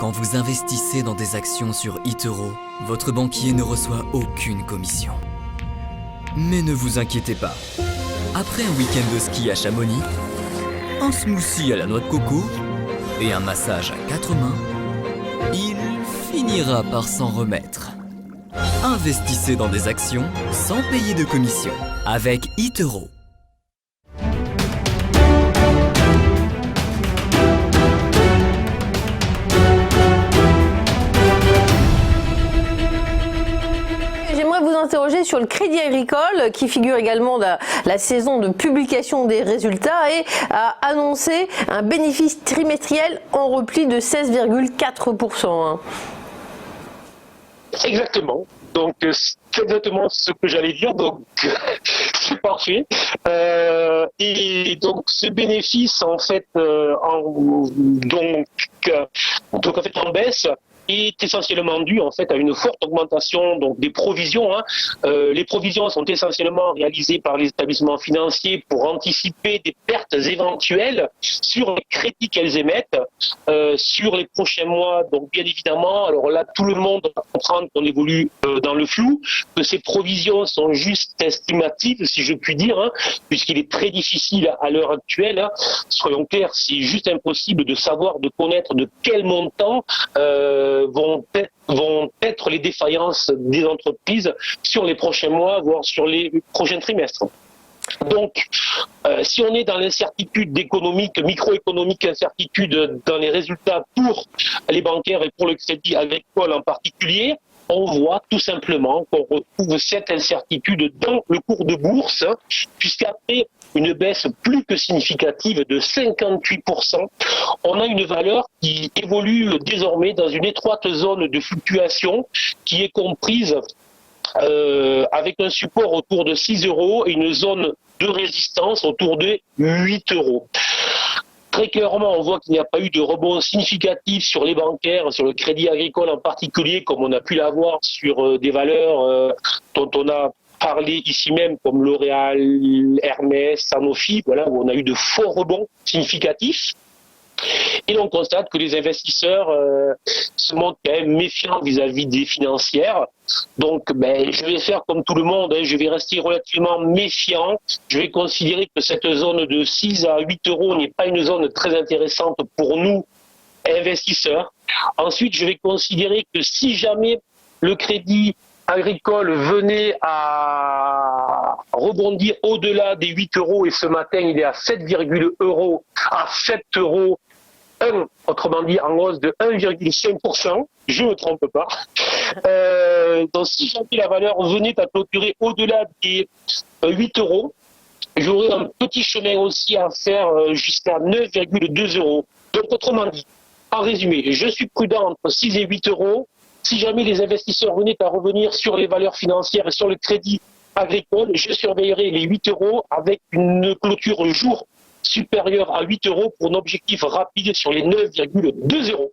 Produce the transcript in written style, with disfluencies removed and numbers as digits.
Quand vous investissez dans des actions sur eToro, votre banquier ne reçoit aucune commission. Mais ne vous inquiétez pas. Après un week-end de ski à Chamonix, un smoothie à la noix de coco et un massage à 4 mains, il finira par s'en remettre. Investissez dans des actions sans payer de commission avec eToro. J'aimerais vous interroger sur le Crédit Agricole qui figure également dans la saison de publication des résultats et a annoncé un bénéfice trimestriel en repli de 16,4%. Exactement. Donc c'est exactement ce que j'allais dire, donc c'est parfait. Et donc ce bénéfice en fait en baisse est essentiellement dû en fait à une forte augmentation donc des provisions. Les provisions sont essentiellement réalisées par les établissements financiers pour anticiper des pertes éventuelles sur les crédits qu'elles émettent sur les prochains mois. Donc bien évidemment, alors là tout le monde va comprendre qu'on évolue dans le flou, que ces provisions sont juste estimatives si je puis dire, puisqu'il est très difficile à l'heure actuelle, soyons clairs, c'est juste impossible de savoir, de connaître de quel montant vont être les défaillances des entreprises sur les prochains mois, voire sur les prochains trimestres. Donc, si on est dans l'incertitude économique, microéconomique, incertitude dans les résultats pour les bancaires et pour le crédit agricole en particulier, on voit tout simplement qu'on retrouve cette incertitude dans le cours de bourse, puisqu'après une baisse plus que significative de 58%, on a une valeur qui évolue désormais dans une étroite zone de fluctuation qui est comprise avec un support autour de 6 € et une zone de résistance autour de 8 €. Très clairement, on voit qu'il n'y a pas eu de rebond significatif sur les bancaires, sur le crédit agricole en particulier, comme on a pu l'avoir sur des valeurs dont on a parlé ici même, comme L'Oréal, Hermès, Sanofi, voilà, où on a eu de forts rebonds significatifs. Et l'on constate que les investisseurs se montrent quand même méfiants vis-à-vis des financières. Donc, je vais faire comme tout le monde, je vais rester relativement méfiant. Je vais considérer que cette zone de 6 à 8 € n'est pas une zone très intéressante pour nous, investisseurs. Ensuite, je vais considérer que si jamais le crédit agricole venait à rebondir au-delà des 8 €, et ce matin il est à 7 €, autrement dit en hausse de 1,5%, je ne me trompe pas. Donc si jamais la valeur venait à clôturer au-delà des 8 €, j'aurais un petit chemin aussi à faire jusqu'à 9,2 €. Donc autrement dit, en résumé, je suis prudent entre 6 et 8 €. Si jamais les investisseurs venaient à revenir sur les valeurs financières et sur le crédit agricole, je surveillerai les 8 € avec une clôture jour supérieure à 8 € pour un objectif rapide sur les 9,2 €.